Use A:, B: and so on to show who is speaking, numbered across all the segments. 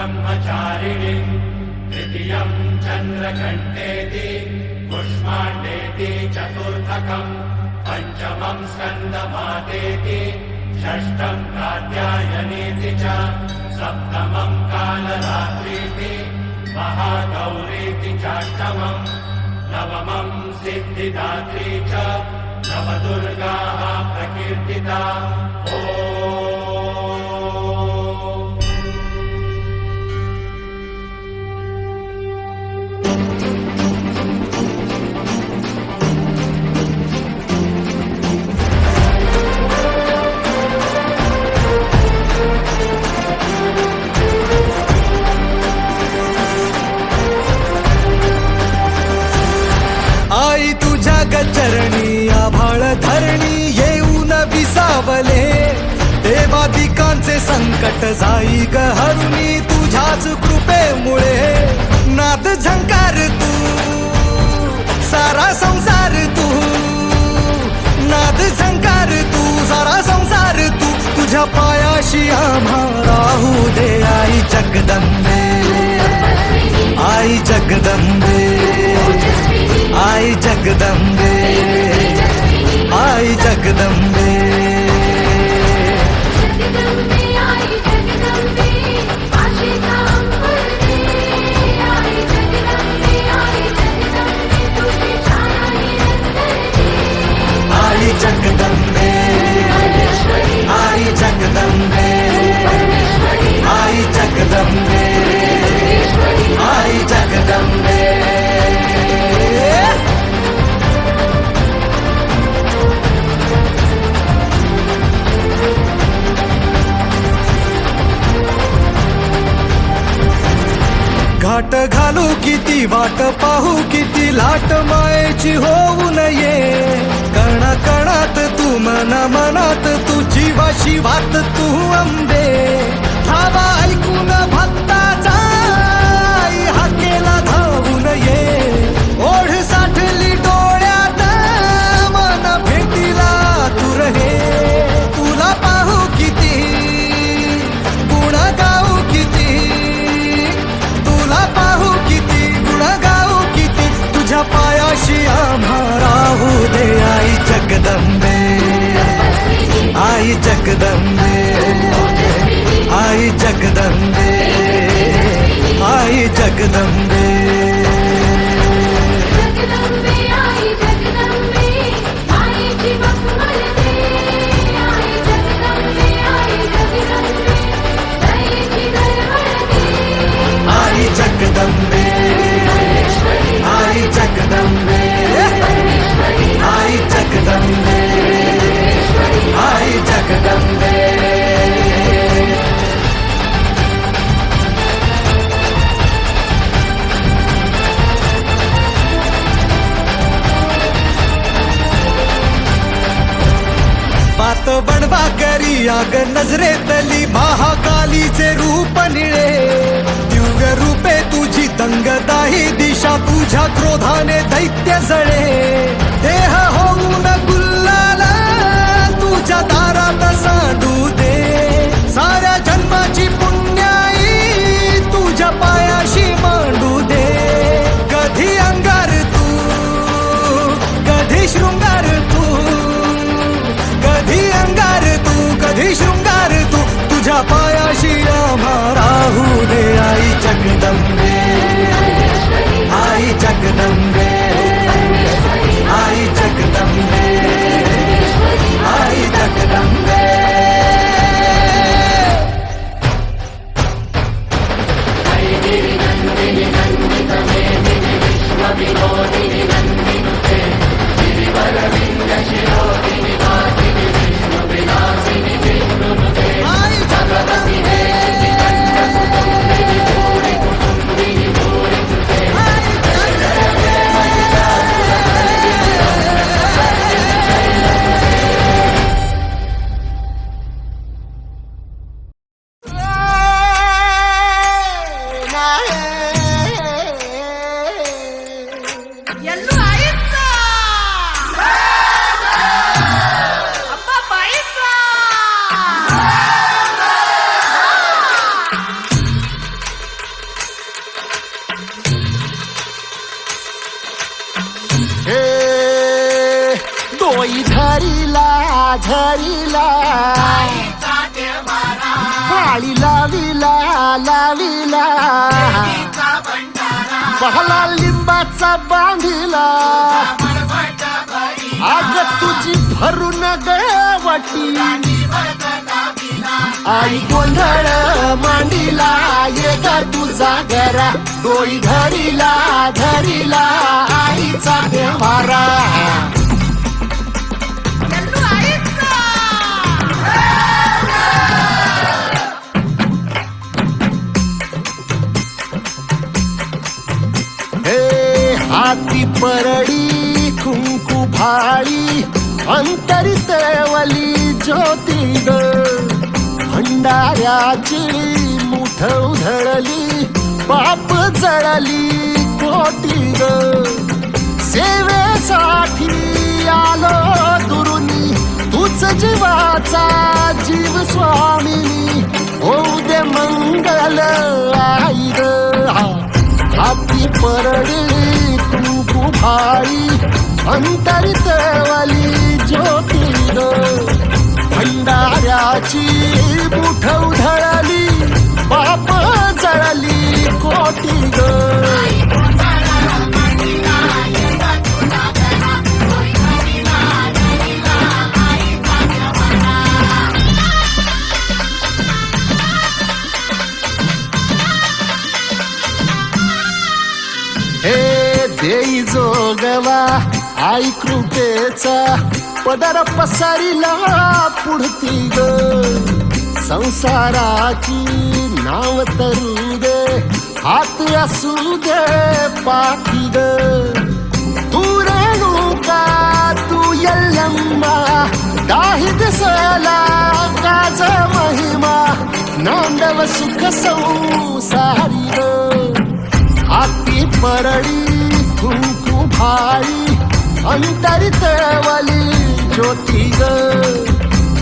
A: ब्रह्मचारिणीम् तृतीयं चन्द्रघण्टेति कुष्माण्डेति चतुर्थकम् पञ्चमं स्कन्दमातेति षष्ठं कात्यायनीति च सप्तमं कालरात्रीति महागौरीति चाष्टमम् नवमं सिद्धिदात्री च नवदुर्गाः प्रकीर्तिता ॐ।
B: आई तुझ्या गचरणी आभाळ धरणी येऊन विसावले देवादिकांचे संकट जाई ग हरुणी तुझ्याच कृपेमुळे नाद झंकार तू सारा संसार तू नाद झंकार तू सारा संसार तू तुझ्या पायाशी आम्हा राहू दे आई जगदंबे आई जगदंबे आई जगदंबे आई जगदंबे आई जगदंबे आई जगदंबे आई जगदंबे आई जगदंबे घाट घालू किती वाट पाहू किती लाट मायेची होऊ नये कणा कणात तू मना मनात तू जीवाशी वात तू अंबे धावा ऐकून भक्ताचा आई हाकेला धावू नये ओढ साठली डोळ्यात मन भेटीला तू रहे तुला पाहू किती गुण गाऊ किती तुला पाहू किती गुण गाऊ किती तुझ्या पायाशी आम्हा राहू दे आई जगदंबे आई जगदंबे आई जगदंबे आई जगदंबे आई जगदंबे आई जगदंबे आई जगदंबे आई जगदंबे पात बनवा करी आग नजरेतली महाकालीचे रूप निळे दिव्य रूपे तुझी दंगदाही दिशा तुझ्या क्रोधाने दैत्य जळे देह होऊन गुल्लाला तुझ्या दारात सांडू दे साऱ्या जन्माची पुण्याई तुझ्या पायाशी मांडू दे कधी अंगार तू कधी शृंगार तू कधी अंगार तू कधी शृंगार तू तुझ्या पायाशी आम्हा राहू दे आई जगदंबे आई जगदंबे आई
C: डोई धरिला धरिला पाळी लाविला लाविला पहला लिंबाचा बांधिला आग तुझी भरून गवटी आई गोंधळ मांडीला ये ग तुझा घरा डोई धरिला धरिला आईचा देवारा हाती परडी कुंकू भाळी अंतरित वली ज्योती ग भंडाऱ्याची मुठ उधळली बाप जळली कोटी ग सेवेसाठी आलो दुरुनी तूच जीवाचा जीव स्वामिनी होऊ दे मंगल आई ग हाती परडी कुंकू भाळी अंतरित वाली ज्योती ग भंडाऱ्याची मुठ उधळली बाप जळली कोटी ग देई जोगवा आई कृपेचा पदर पसारीला पुढती ग संसाराची नाव तरू दे हात असू दे पाठी ग तू रेणुका तू यल्लम्मा दाही दिसला गाज महिमा नांदव सुख संसारी ग हाती परडी कुंकू भाळी अंतरित वाली ज्योती ग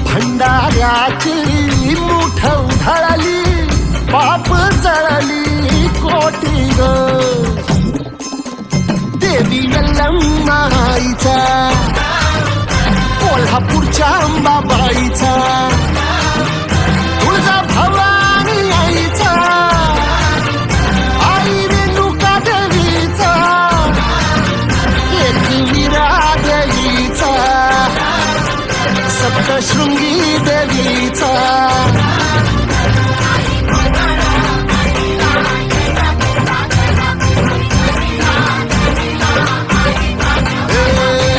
C: भंडाऱ्याची मुठ उधळली पाप जळली कोटी ग देवी यल्लम्माईचा कोल्हापूरच्या अंबाबाईचा तुळजा भवानी आईचा सप्तशृंगी देवीचा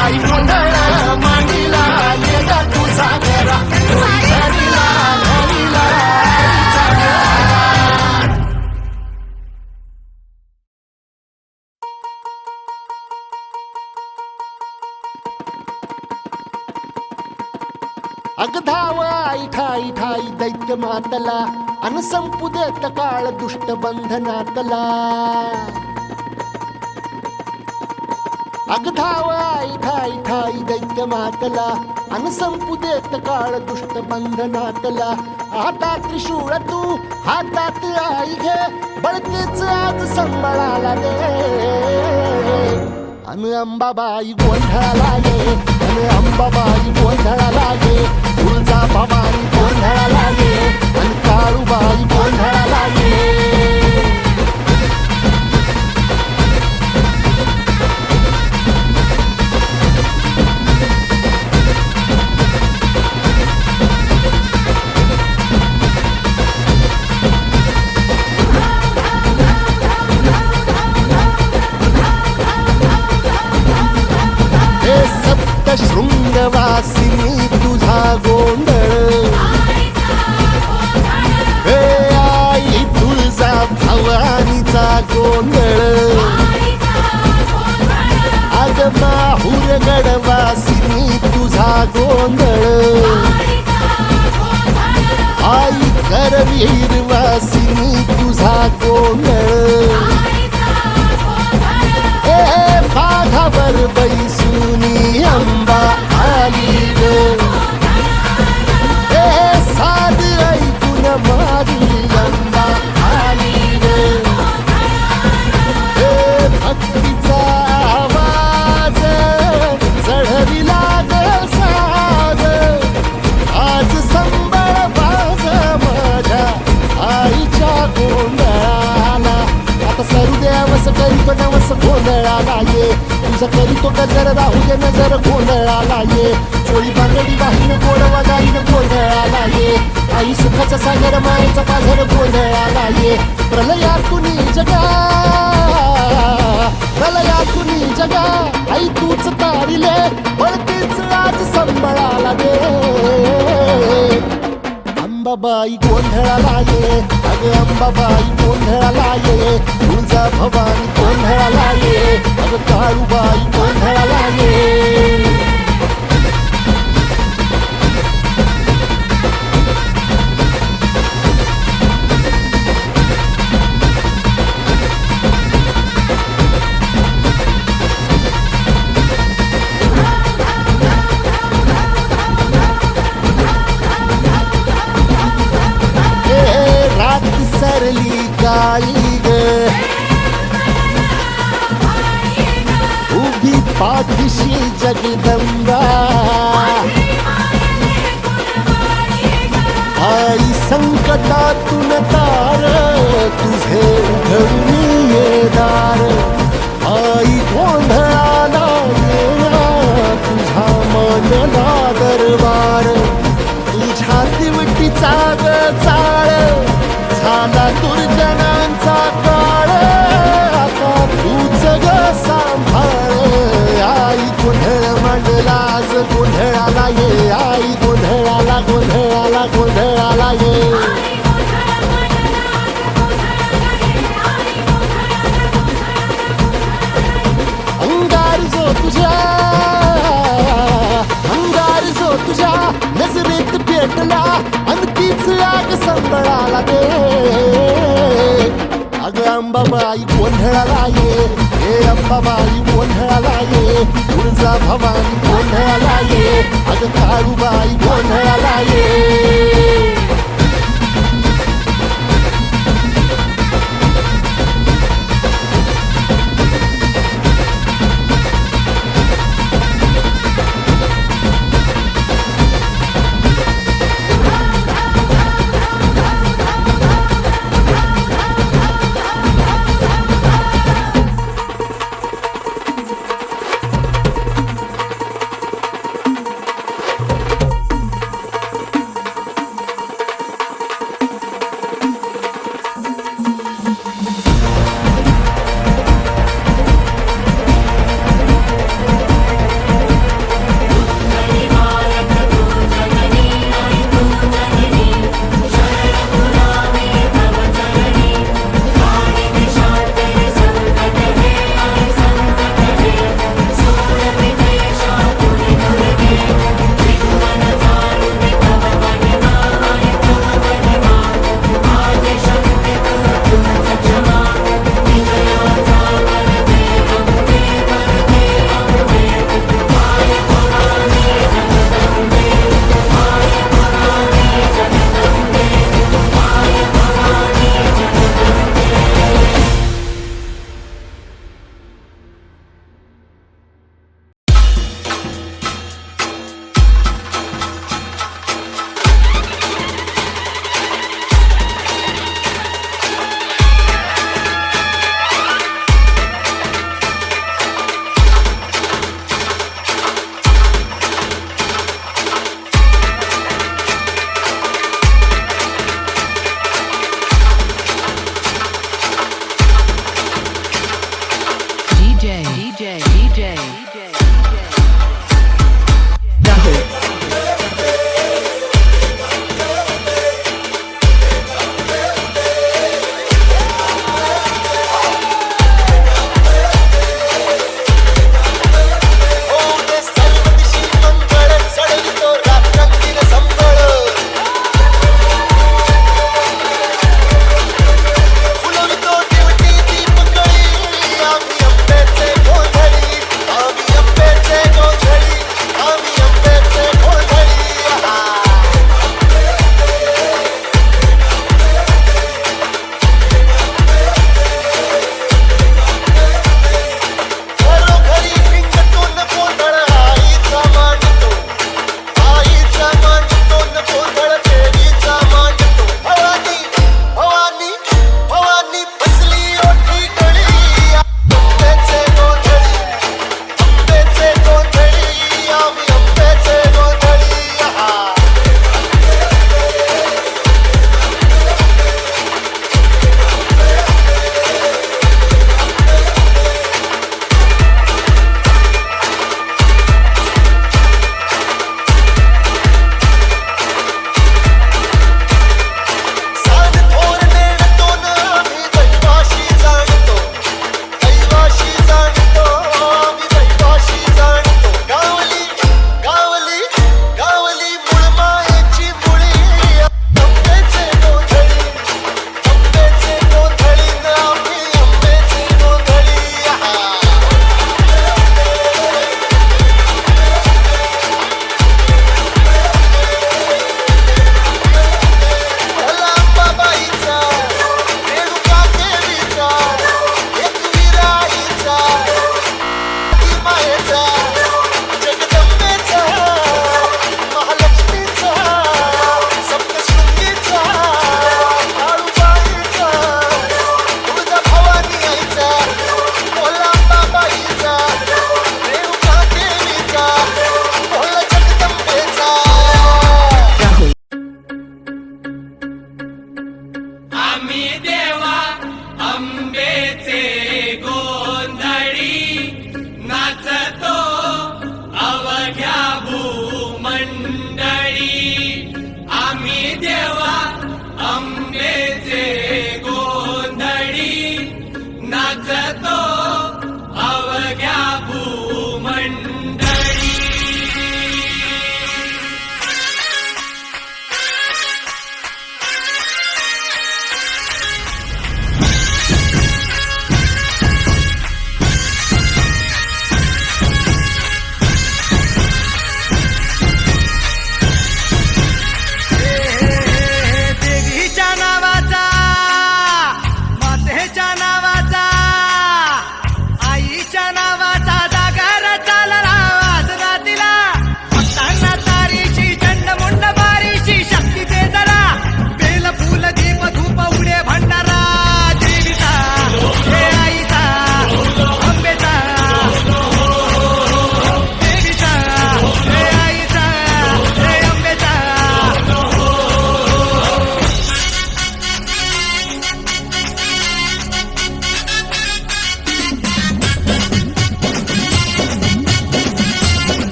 C: आई गोंधळ मांडीला ये ग तुझा घरा धरिला धरिला आईचा घरा अगधाव आई ठाई ठाई दैत्य मातला अन संपू देत काळ दुष्ट बंधनातला अगधाव आई ठाई ठाई दैत्य मातला अन संपू देत काळ दुष्ट बंधनातला हातात त्रिशूळ तू हातात आई घे बळतेच आज संबळाला दे अन अंबाबाई गोंधळाला गे अन अंबाबाई गोंधळाला गे तुळजा भवानी गोंधळाला गे अन काळूबाई गोंधळाला गे शृंगवासिनी तुझा गोंधळ हे आई तुळजा भवानीचा गोंधळ अग माहुर गडवासिनी तुझा गोंधळ आई करवीर वासिनी तुझा गोंधळ माघावर बैसुनी अंबा आली ग साध ऐकून मारी अंबा आली ग भक्तीचा आवाज चढविला ग गोंधळाला ये तुझं करीतो गजर राहू दे नजर गोंधळाला ये चोळी बांगडी वाहीन गोडवा गाईन गोंधळाला ये आई सुखाचा सागर मायेचा पाझर गोंधळाला ये प्रलयातून जगा प्रलयातून जगा आई तूच तारिले वळतीच आज संबळाला दे अंबाबाई गोंधळाला ये अगं अंबाबाई गोंधळाला ये तुळजा भवानी गोंधळाला ये अगं काळूबाई गोंधळाला ये सरली काळी ग उभी पाठीशी जगदंबा आई संकटातून तार तुझे उघडून ये दार आई गोंधळाला येणार तुझा मनला दरबार तुझ्या दिवटीचा ग चाळ झाला दुर्जनांचा काळ आता तूच ग सांभाळ आई गोंधळ मांडला आज गोंधळाला ये आई गोंधळाला गोंधळाला गोंधळाला ये अंगार जो तुझ्या नजरेत पेटला आणि तीच आग संबळाला दे अगं अंबाबाई गोंधळाला ये हे अंबाबाई गोंधळाला ये तुळजा भवानी गोंधळाला ये अगं काळूबाई गोंधळाला ये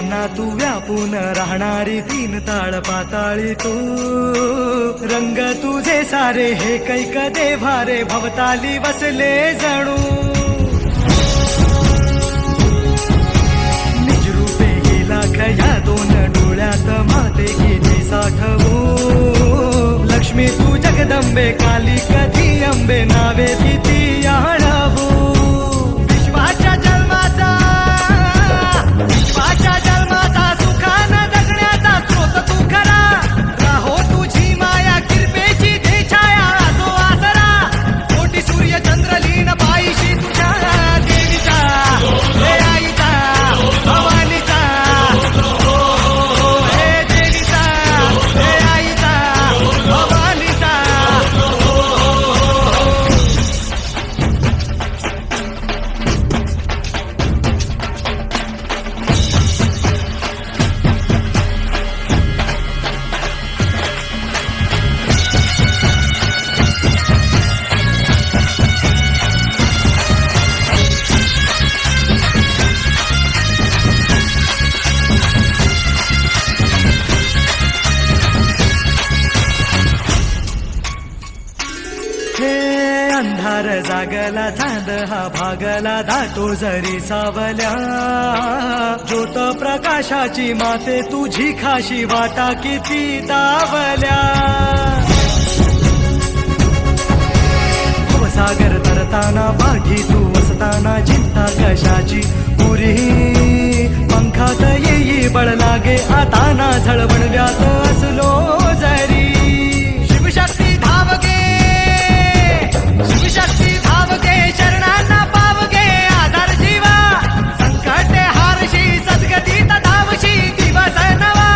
B: देवांना तू व्यापून राहणारी तीन ताळ पाताळी तू रंग तुझे सारे हे कैक देभारे भवताली बसले जणू निजरूपे ही लाख या दोन डोळ्यात माते किती साठवू लक्ष्मी तू जगदंबे काली कधी अंबे नावे किती आळवू विश्वाच्या जन्माचा सुखानं जगण्याचा स्रोत तू खरा राहो तुझी माया किरपेची दे छाया जो आसरा कोटी सूर्य चंद्र लीन पायीशी तुझ्या देवीचा हे आईचा भवानीचा हे देवीचा हे आईचा भवानीचा अंधार जागला चांद हा भागला दाटो जरी सावल्या ज्योत प्रकाशाची माते तुझी खाशी वाटा किती दावल्या सागर तरताना पाठी तू वसताना चिंता कशाची पुरी पंखात येई बळ लागे आता ना झळवणव्यात असलो जरी शिवशक्ती धावगे शिवशक्ती धावगे शरणांना पावगे आधार जीवा संकटे हारशी सद्गतीत धावशी दिवस नवा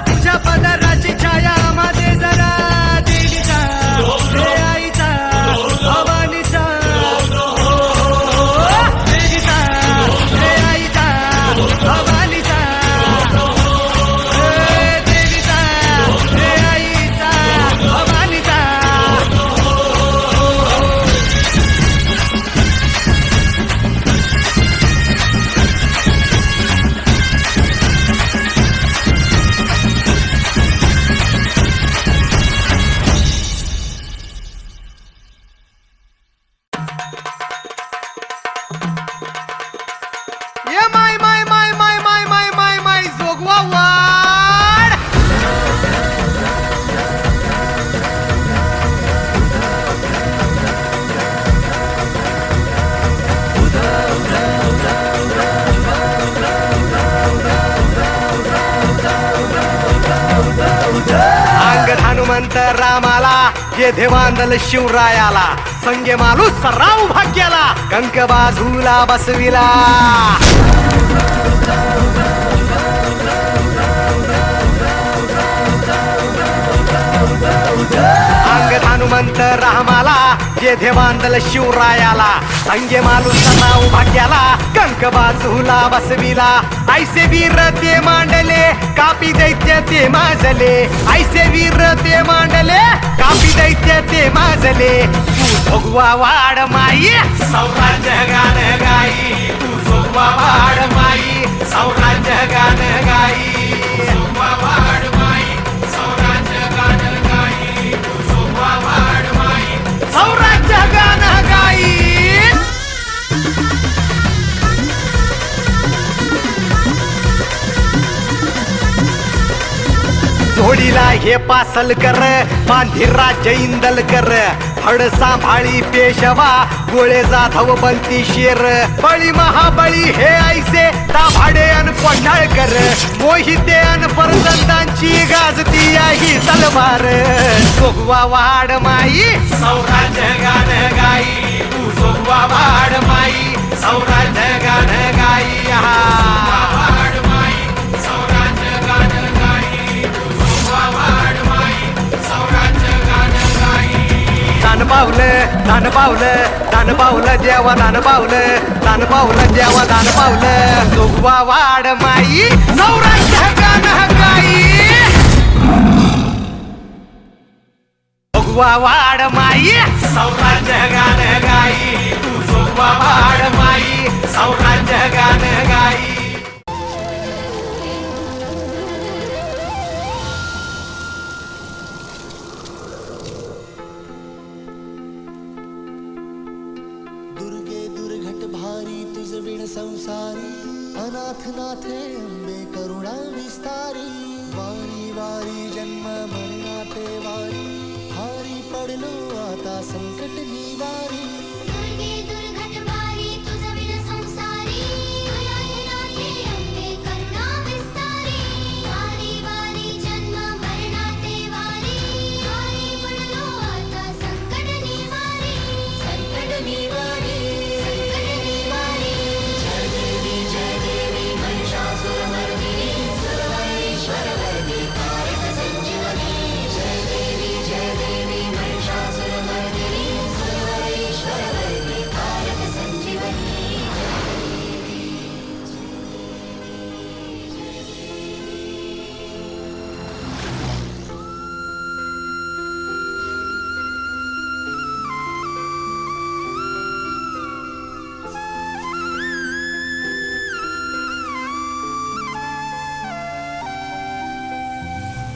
B: तुझ्या पदराची छाया मध्ये जरा देवीचा हे आईचा भवानीचा देवीचा हे आईचा भवानीचा देवीचा हे आईचा भवानीचा ये माय माय माय माय माय माय माय माय जोगवा वाड अंग हनुमंत रामाला जे देवांदल शिवरायाला संगे मालूस राव भाग्याला कंक बाजूला बसविला अंग हनुमंत रामाला जे देवांदल शिवरायाला संगे मालूस राव भाग्याला कंक बाजूला बसविला ऐसे वीर ते मांडले कापी दैत्य ते माजले ऐसे वीर ते मांडले कापी दैत्य ते माजले तू जोगवा वाड माई सौराज्य गान गाई तू जोगवा वाड माई सौराज्य गान गाई जोगवा वाड माई सौराज्य गान गाई तू जोगवा वाड माई सौराज्य गान गाई जोडीला हे पासलकर मांधिराज इंदलकर फड सांभाळी पेशवा गोळे जाधव बनती शेर बळी महाबळी हे ऐसे दाभाडे अन कोंढाळकर मोहिते अन परजंदांची गाजती आहे तलवार जोगवा वाड माई सौराज्य गान गाई तू जोगवा वाड माई सौराज्य गान गाई वाड माई सौराज्य गान गाई तू जोगवा वाड माई सौराज्य गान गाई दान पावलं देवा दान पावलं देवा दान पावलं जोगवा वाड माई सौराज्य गान गाई जोगवा वाड माई सौराज्य गान गाई तू जोगवा वाड माई सौराज्य गान गाई
C: तुझ विण संसारी अनाथ नाथे अंबे करुणा विस्तारी वारी वारी जन्म मरणाते वारी हारी पडलो आता संकट निवारी
D: दुर्गे दुर्घट वारी तुझ विण संसारी अनाथ नाथे अंबे करुणा विस्तारी वारी वारी जन्म मरणाते वारी हारी पडलो आता संकट निवारी संकट निवारी संकट निवारी जय देवी महिषासुरमर्दिनी सुरवरेश्वरवर्दी कारक संजीवनी जय देवी महिषासुरमर्दिनी सुरवरेश्वरवर्दी कारक संजीवनी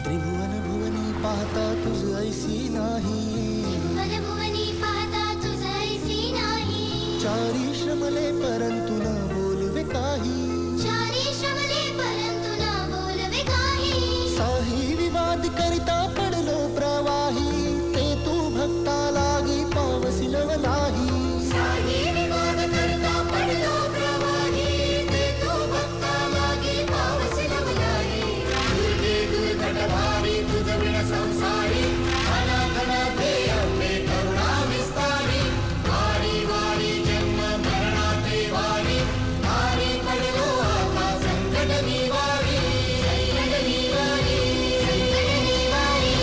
C: त्रिभुवन भुवनी पाहता तुझ ऐसी नाही
D: त्रिभुवन भुवनी पाहता तुझ ऐसी नाही
C: चारी श्रमले परंतु न बोलवे काही
D: चारी श्रमले परंतु न बोलवे काही
C: साही विवाद करिता पडलो प्रवाही ते तू भक्ता लागी पावसी नव नाही
D: साही विवाद करता पडलो प्रवाही ते तू भक्ता लागी पावसी नवलाही दुर्गे दुर्घट भारी तुझ विण संसारी अनाथ नाथे अंबे करुणा विस्तारी वारी वारी जन्म मरणाते वारी हारी पडलो आता संकट निवारी संकट निवारी संकट निवारी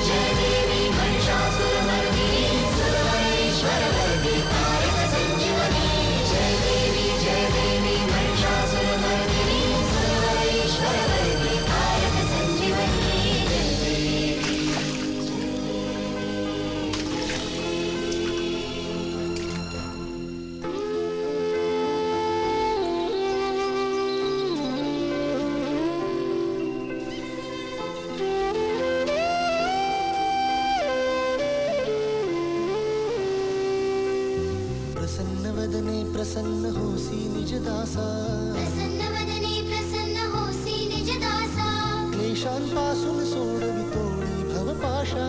D: जय देवी महिषासुरमर्दिनी सुरवरेश्वरवर्दी कारक संजीवनी जय देवी महिषासुरमर्दिनी सुरवरेश्वरवर्दी कारक संजीवनी
C: प्रसन्न वदने प्रसन्न होसी निज दासा
D: प्रसन्न वदने प्रसन्न होसी निज दासा
C: क्लेशांपासून सोडवितोडी भवपाशा